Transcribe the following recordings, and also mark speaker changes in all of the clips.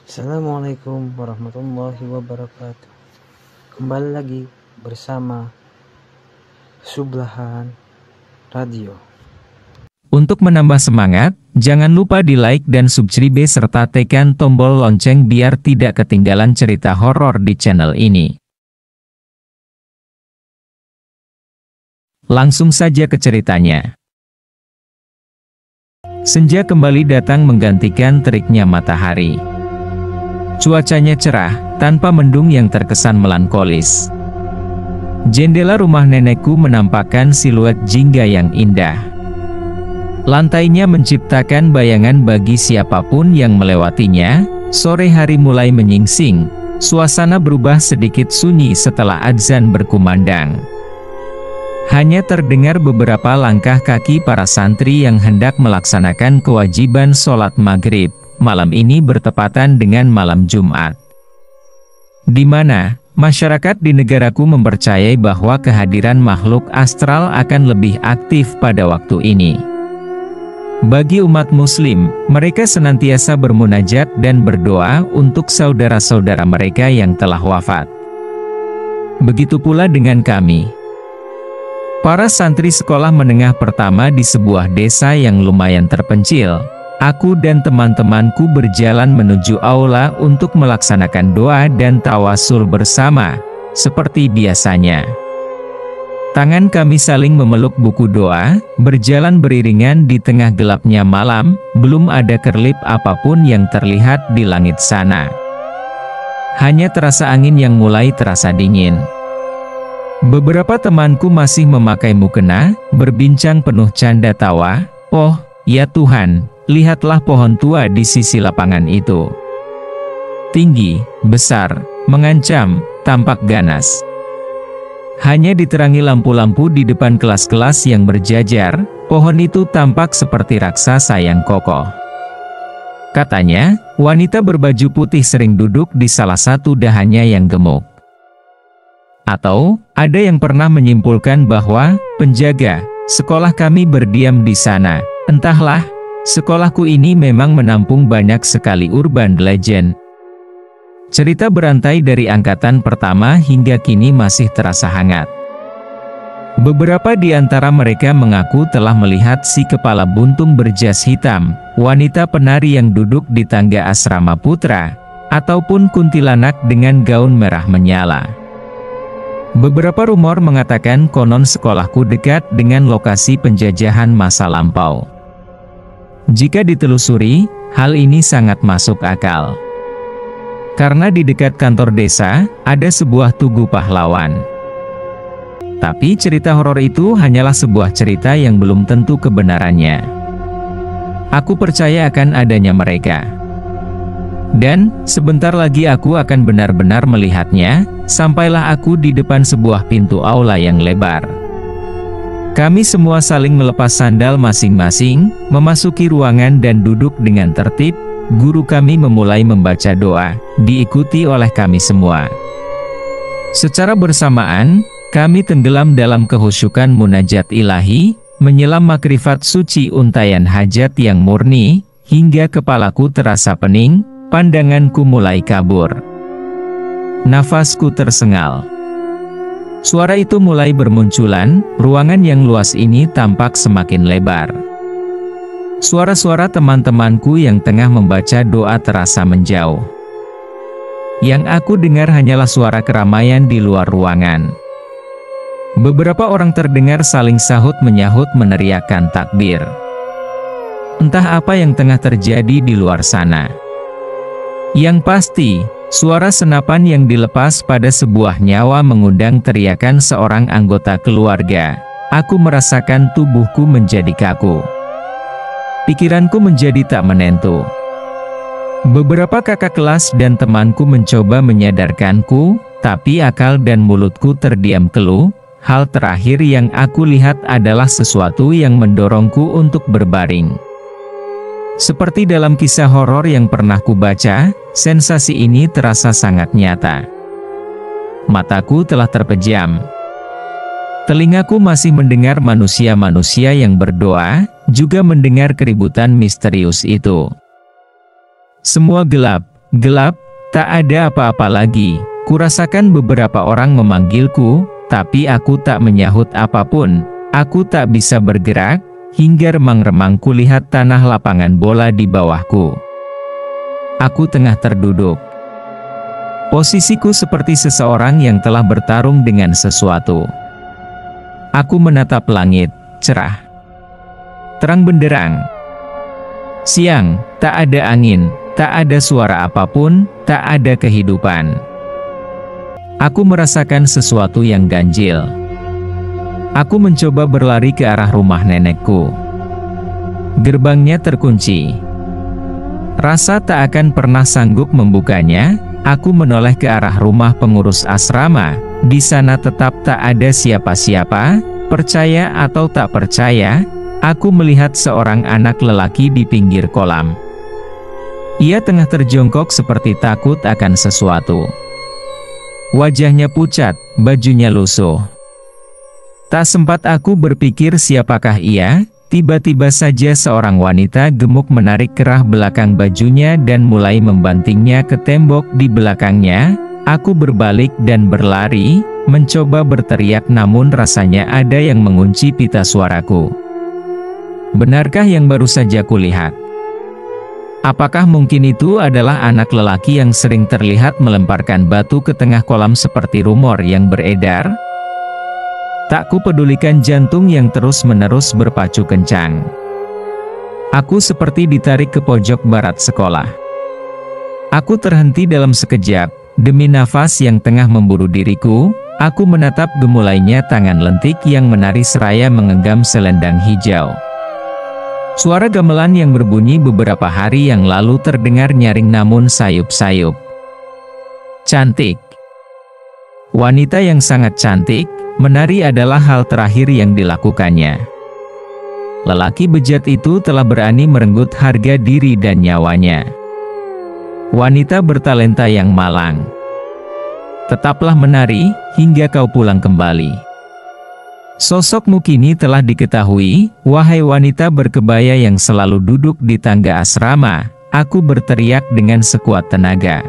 Speaker 1: Assalamualaikum warahmatullahi wabarakatuh. Kembali lagi bersama Sublahan Radio.
Speaker 2: Untuk menambah semangat, jangan lupa di like dan subscribe serta tekan tombol lonceng biar tidak ketinggalan cerita horor di channel ini. Langsung saja ke ceritanya. Senja kembali datang menggantikan teriknya matahari. Cuacanya cerah, tanpa mendung yang terkesan melankolis. Jendela rumah nenekku menampakkan siluet jingga yang indah. Lantainya menciptakan bayangan bagi siapapun yang melewatinya. Sore hari mulai menyingsing, suasana berubah sedikit sunyi setelah adzan berkumandang. Hanya terdengar beberapa langkah kaki para santri yang hendak melaksanakan kewajiban sholat maghrib. Malam ini bertepatan dengan malam Jumat, di mana masyarakat di negaraku mempercayai bahwa kehadiran makhluk astral akan lebih aktif pada waktu ini. Bagi umat muslim, mereka senantiasa bermunajat dan berdoa untuk saudara-saudara mereka yang telah wafat. Begitu pula dengan kami. Para santri sekolah menengah pertama di sebuah desa yang lumayan terpencil. Aku dan teman-temanku berjalan menuju aula untuk melaksanakan doa dan tawasul bersama, seperti biasanya. Tangan kami saling memeluk buku doa, berjalan beriringan di tengah gelapnya malam, belum ada kerlip apapun yang terlihat di langit sana. Hanya terasa angin yang mulai terasa dingin. Beberapa temanku masih memakai mukena, berbincang penuh canda tawa. Oh, ya Tuhan, lihatlah pohon tua di sisi lapangan itu. Tinggi, besar, mengancam, tampak ganas. Hanya diterangi lampu-lampu di depan kelas-kelas yang berjajar, pohon itu tampak seperti raksasa yang kokoh. Katanya, wanita berbaju putih sering duduk di salah satu dahannya yang gemuk. Atau, ada yang pernah menyimpulkan bahwa penjaga sekolah kami berdiam di sana. Entahlah, sekolahku ini memang menampung banyak sekali urban legend. Cerita berantai dari angkatan pertama hingga kini masih terasa hangat. Beberapa di antara mereka mengaku telah melihat si kepala buntung berjas hitam, wanita penari yang duduk di tangga asrama putra, ataupun kuntilanak dengan gaun merah menyala. Beberapa rumor mengatakan konon sekolahku dekat dengan lokasi penjajahan masa lampau. Jika ditelusuri, hal ini sangat masuk akal. Karena di dekat kantor desa, ada sebuah tugu pahlawan. Tapi cerita horor itu hanyalah sebuah cerita yang belum tentu kebenarannya. Aku percaya akan adanya mereka. Dan, sebentar lagi aku akan benar-benar melihatnya, sampailah aku di depan sebuah pintu aula yang lebar. Kami semua saling melepas sandal masing-masing, memasuki ruangan dan duduk dengan tertib. Guru kami memulai membaca doa, diikuti oleh kami semua. Secara bersamaan, kami tenggelam dalam kehusyukan munajat ilahi, menyelam makrifat suci untayan hajat yang murni, hingga kepalaku terasa pening, pandanganku mulai kabur. Nafasku tersengal. Suara itu mulai bermunculan, ruangan yang luas ini tampak semakin lebar. Suara-suara teman-temanku yang tengah membaca doa terasa menjauh. Yang aku dengar hanyalah suara keramaian di luar ruangan. Beberapa orang terdengar saling sahut menyahut meneriakkan takbir. Entah apa yang tengah terjadi di luar sana. Yang pasti, suara senapan yang dilepas pada sebuah nyawa mengundang teriakan seorang anggota keluarga. Aku merasakan tubuhku menjadi kaku. Pikiranku menjadi tak menentu. Beberapa kakak kelas dan temanku mencoba menyadarkanku, tapi akal dan mulutku terdiam keluh. Hal terakhir yang aku lihat adalah sesuatu yang mendorongku untuk berbaring. Seperti dalam kisah horor yang pernah kubaca, sensasi ini terasa sangat nyata. Mataku telah terpejam. Telingaku masih mendengar manusia-manusia yang berdoa, juga mendengar keributan misterius itu. Semua gelap, Gelap, tak ada apa-apa lagi. Kurasakan beberapa orang memanggilku, tapi aku tak menyahut apapun. Aku tak bisa bergerak, hingga remang-remang kulihat tanah lapangan bola di bawahku. Aku tengah terduduk. Posisiku seperti seseorang yang telah bertarung dengan sesuatu. Aku menatap langit, cerah, terang benderang. Siang, tak ada angin, tak ada suara apapun, tak ada kehidupan. Aku merasakan sesuatu yang ganjil. Aku mencoba berlari ke arah rumah nenekku. Gerbangnya terkunci. Rasa tak akan pernah sanggup membukanya. Aku menoleh ke arah rumah pengurus asrama. Di sana tetap tak ada siapa-siapa. Percaya atau tak percaya, aku melihat seorang anak lelaki di pinggir kolam. Ia tengah terjongkok seperti takut akan sesuatu. Wajahnya pucat, bajunya lusuh. Tak sempat aku berpikir siapakah ia, tiba-tiba saja seorang wanita gemuk menarik kerah belakang bajunya dan mulai membantingnya ke tembok di belakangnya. Aku berbalik dan berlari, mencoba berteriak namun rasanya ada yang mengunci pita suaraku. Benarkah yang baru saja kulihat? Apakah mungkin itu adalah anak lelaki yang sering terlihat melemparkan batu ke tengah kolam seperti rumor yang beredar? Tak kupedulikan jantung yang terus-menerus berpacu kencang. Aku seperti ditarik ke pojok barat sekolah. Aku terhenti dalam sekejap, demi nafas yang tengah memburu diriku. Aku menatap gemulainya tangan lentik yang menari seraya menggenggam selendang hijau. Suara gamelan yang berbunyi beberapa hari yang lalu terdengar nyaring namun sayup-sayup. Cantik. Wanita yang sangat cantik, menari adalah hal terakhir yang dilakukannya. Lelaki bejat itu telah berani merenggut harga diri dan nyawanya. Wanita bertalenta yang malang. Tetaplah menari, hingga kau pulang kembali. Sosokmu kini telah diketahui, wahai wanita berkebaya yang selalu duduk di tangga asrama. Aku berteriak dengan sekuat tenaga.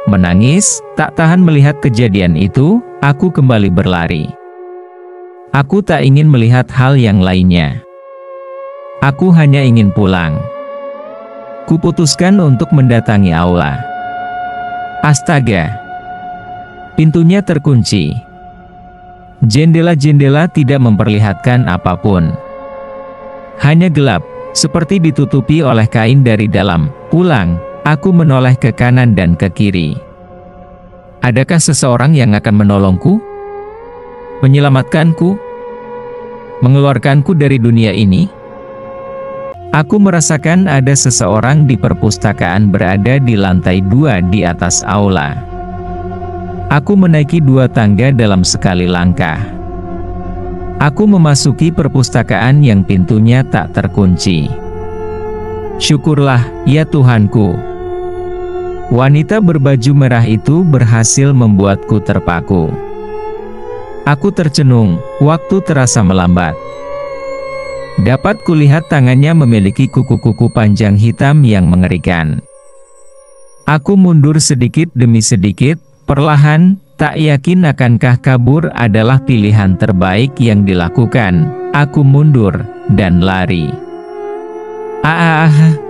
Speaker 2: Menangis, tak tahan melihat kejadian itu, aku kembali berlari. Aku tak ingin melihat hal yang lainnya. Aku hanya ingin pulang. Kuputuskan untuk mendatangi aula. Astaga! Pintunya terkunci. Jendela-jendela tidak memperlihatkan apapun. Hanya gelap, seperti ditutupi oleh kain dari dalam. Pulang, aku menoleh ke kanan dan ke kiri. Adakah seseorang yang akan menolongku? Menyelamatkanku? Mengeluarkanku dari dunia ini? Aku merasakan ada seseorang di perpustakaan berada di lantai 2 di atas aula. Aku menaiki 2 tangga dalam sekali langkah. Aku memasuki perpustakaan yang pintunya tak terkunci. Syukurlah, ya Tuhanku. Wanita berbaju merah itu berhasil membuatku terpaku. Aku tercenung, waktu terasa melambat. Dapat kulihat tangannya memiliki kuku-kuku panjang hitam yang mengerikan. Aku mundur sedikit demi sedikit, perlahan, tak yakin akankah kabur adalah pilihan terbaik yang dilakukan. Aku mundur, dan lari.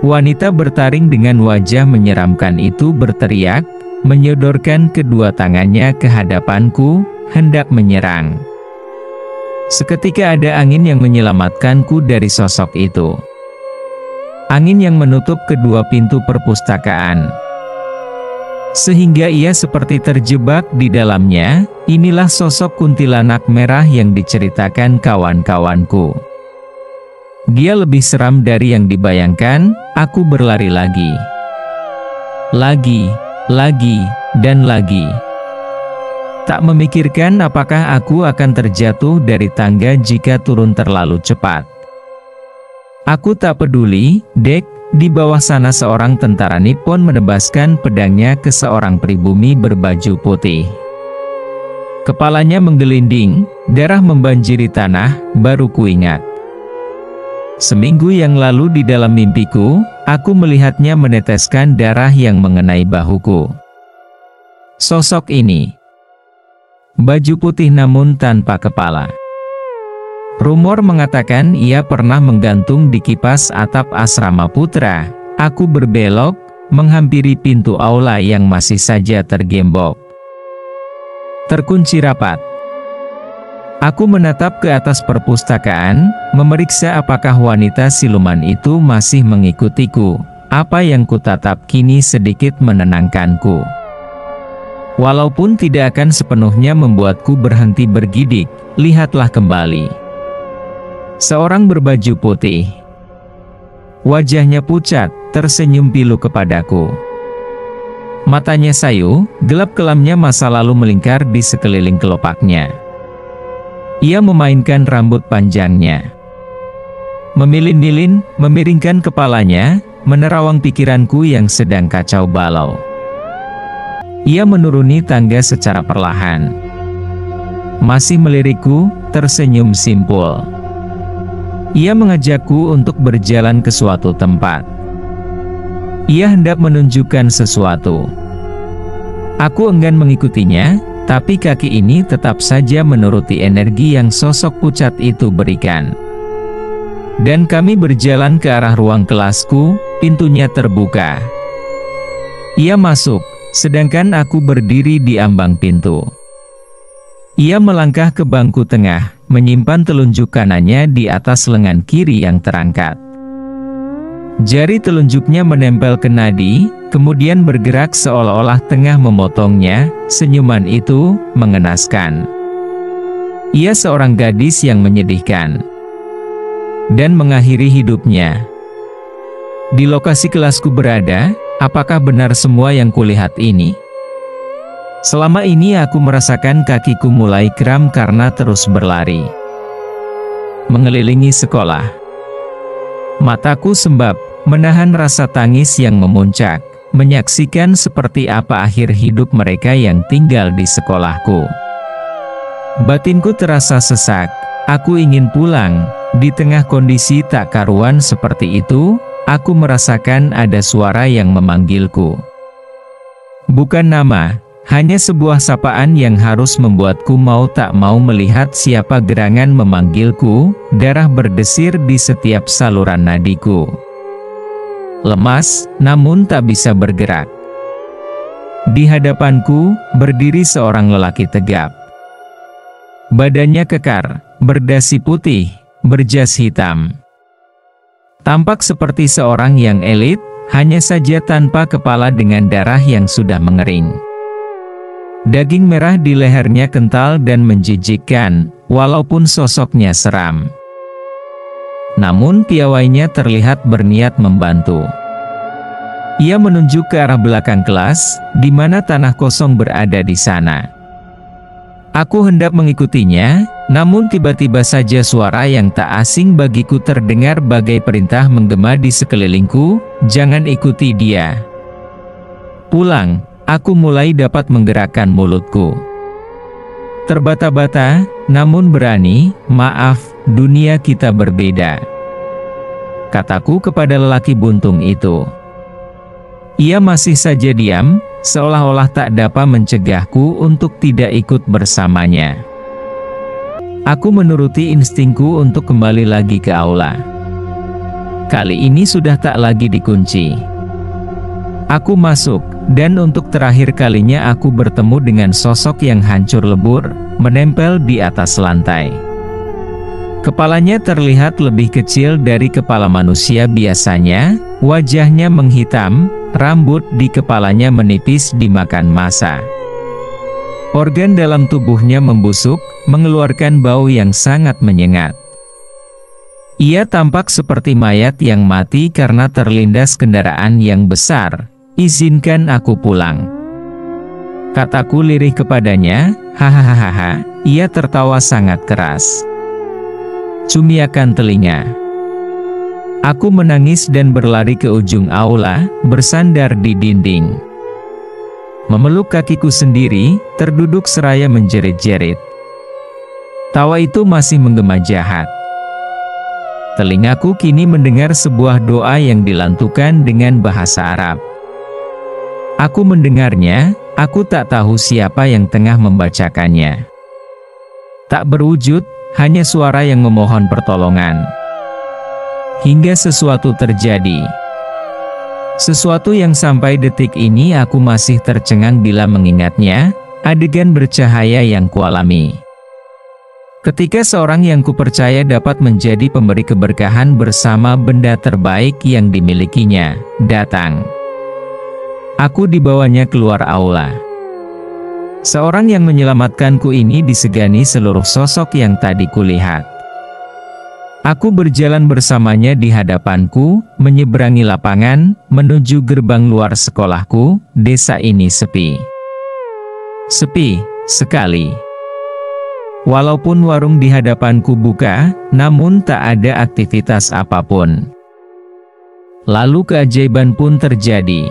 Speaker 2: Wanita bertaring dengan wajah menyeramkan itu berteriak, menyodorkan kedua tangannya ke hadapanku, hendak menyerang. Seketika ada angin yang menyelamatkanku dari sosok itu. Angin yang menutup kedua pintu perpustakaan. Sehingga ia seperti terjebak di dalamnya. Inilah sosok kuntilanak merah yang diceritakan kawan-kawanku. Dia lebih seram dari yang dibayangkan. Aku berlari lagi. Lagi, dan lagi. Tak memikirkan apakah aku akan terjatuh dari tangga jika turun terlalu cepat. Aku tak peduli, Dek. Di bawah sana seorang tentara Nippon menebaskan pedangnya ke seorang pribumi berbaju putih. Kepalanya menggelinding, darah membanjiri tanah, baru kuingat. Seminggu yang lalu di dalam mimpiku, aku melihatnya meneteskan darah yang mengenai bahuku. Sosok ini, baju putih namun tanpa kepala. Rumor mengatakan ia pernah menggantung di kipas atap asrama putra. Aku berbelok, menghampiri pintu aula yang masih saja tergembok. Terkunci rapat. Aku menatap ke atas perpustakaan, memeriksa apakah wanita siluman itu masih mengikutiku. Apa yang kutatap kini sedikit menenangkanku. Walaupun tidak akan sepenuhnya membuatku berhenti bergidik, lihatlah kembali. Seorang berbaju putih. Wajahnya pucat, tersenyum pilu kepadaku. Matanya sayu, gelap kelamnya masa lalu melingkar di sekeliling kelopaknya. Ia memainkan rambut panjangnya. Memilin-milin, memiringkan kepalanya, menerawang pikiranku yang sedang kacau balau. Ia menuruni tangga secara perlahan. Masih melirikku, tersenyum simpul. Ia mengajakku untuk berjalan ke suatu tempat. Ia hendak menunjukkan sesuatu. Aku enggan mengikutinya, tapi kaki ini tetap saja menuruti energi yang sosok pucat itu berikan. Dan kami berjalan ke arah ruang kelasku, pintunya terbuka. Ia masuk, sedangkan aku berdiri di ambang pintu. Ia melangkah ke bangku tengah, menyimpan telunjuk kanannya di atas lengan kiri yang terangkat. Jari telunjuknya menempel ke nadi, kemudian bergerak seolah-olah tengah memotongnya. Senyuman itu mengenaskan. Ia seorang gadis yang menyedihkan. Dan mengakhiri hidupnya. Di lokasi kelasku berada, apakah benar semua yang kulihat ini? Selama ini aku merasakan kakiku mulai kram karena terus berlari. Mengelilingi sekolah. Mataku sembab, menahan rasa tangis yang memuncak, menyaksikan seperti apa akhir hidup mereka yang tinggal di sekolahku. Batinku terasa sesak, aku ingin pulang. Di tengah kondisi tak karuan seperti itu, aku merasakan ada suara yang memanggilku. Bukan nama, hanya sebuah sapaan yang harus membuatku mau tak mau melihat siapa gerangan memanggilku. Darah berdesir di setiap saluran nadiku. Lemas, namun tak bisa bergerak. Di hadapanku, berdiri seorang lelaki tegap. Badannya kekar, berdasi putih, berjas hitam. Tampak seperti seorang yang elit, hanya saja tanpa kepala dengan darah yang sudah mengering. Daging merah di lehernya kental dan menjijikkan, walaupun sosoknya seram. Namun piawainya terlihat berniat membantu. Ia menunjuk ke arah belakang kelas, di mana tanah kosong berada di sana. Aku hendak mengikutinya, namun tiba-tiba saja suara yang tak asing bagiku terdengar bagai perintah menggema di sekelilingku, jangan ikuti dia. Pulang, aku mulai dapat menggerakkan mulutku. Terbata-bata, namun berani, maaf, dunia kita berbeda. Kataku kepada lelaki buntung itu. Ia masih saja diam, seolah-olah tak dapat mencegahku untuk tidak ikut bersamanya. Aku menuruti instingku untuk kembali lagi ke aula. Kali ini sudah tak lagi dikunci. Aku masuk, dan untuk terakhir kalinya aku bertemu dengan sosok yang hancur lebur, menempel di atas lantai. Kepalanya terlihat lebih kecil dari kepala manusia biasanya, wajahnya menghitam, rambut di kepalanya menipis dimakan massa. Organ dalam tubuhnya membusuk, mengeluarkan bau yang sangat menyengat. Ia tampak seperti mayat yang mati karena terlindas kendaraan yang besar. Izinkan aku pulang. Kataku lirih kepadanya, hahaha. Ia tertawa sangat keras. Cumiakan telinga. Aku menangis dan berlari ke ujung aula, bersandar di dinding. Memeluk kakiku sendiri, terduduk seraya menjerit-jerit. Tawa itu masih menggema jahat. telingaku kini mendengar sebuah doa yang dilantukan dengan bahasa Arab. Aku mendengarnya, aku tak tahu siapa yang tengah membacakannya. Tak berwujud, hanya suara yang memohon pertolongan. Hingga sesuatu terjadi. Sesuatu yang sampai detik ini aku masih tercengang bila mengingatnya, adegan bercahaya yang kualami. Ketika seorang yang kupercaya dapat menjadi pemberi keberkahan bersama benda terbaik yang dimilikinya, datang. Aku dibawanya keluar aula. Seorang yang menyelamatkanku ini disegani seluruh sosok yang tadi kulihat. Aku berjalan bersamanya di hadapanku, menyeberangi lapangan, menuju gerbang luar sekolahku. Desa ini sepi. Sepi sekali. Walaupun warung di hadapanku buka, namun tak ada aktivitas apapun. Lalu keajaiban pun terjadi.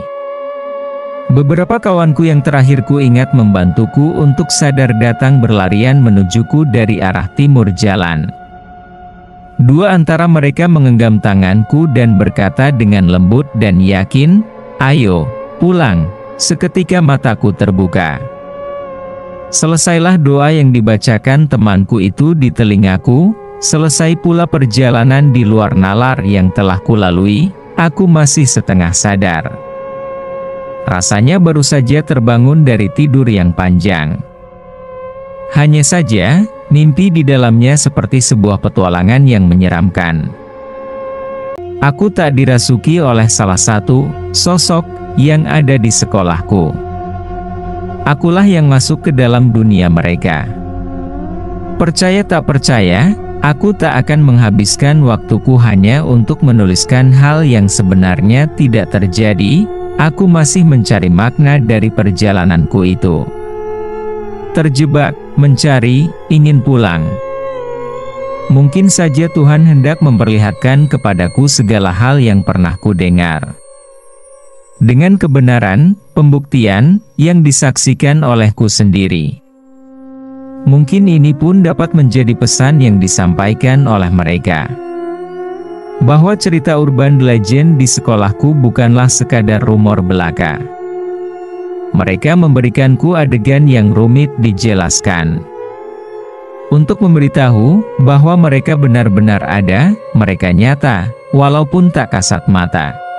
Speaker 2: Beberapa kawanku yang terakhir ku ingat membantuku untuk sadar datang berlarian menujuku dari arah timur jalan. Dua antara mereka menggenggam tanganku dan berkata dengan lembut dan yakin, "Ayo, pulang." Seketika mataku terbuka. Selesailah doa yang dibacakan temanku itu di telingaku, selesai pula perjalanan di luar nalar yang telah kulalui, aku masih setengah sadar. Rasanya baru saja terbangun dari tidur yang panjang. Hanya saja, mimpi di dalamnya seperti sebuah petualangan yang menyeramkan. Aku tak dirasuki oleh salah satu sosok yang ada di sekolahku. Akulah yang masuk ke dalam dunia mereka. Percaya tak percaya, aku tak akan menghabiskan waktuku hanya untuk menuliskan hal yang sebenarnya tidak terjadi. Aku masih mencari makna dari perjalananku itu. Terjebak, mencari, ingin pulang. Mungkin saja Tuhan hendak memperlihatkan kepadaku segala hal yang pernah kudengar. Dengan kebenaran, pembuktian, yang disaksikan olehku sendiri. Mungkin ini pun dapat menjadi pesan yang disampaikan oleh mereka. Bahwa cerita urban legend di sekolahku bukanlah sekadar rumor belaka. Mereka memberikanku adegan yang rumit dijelaskan. Untuk memberitahu bahwa mereka benar-benar ada, mereka nyata, walaupun tak kasat mata.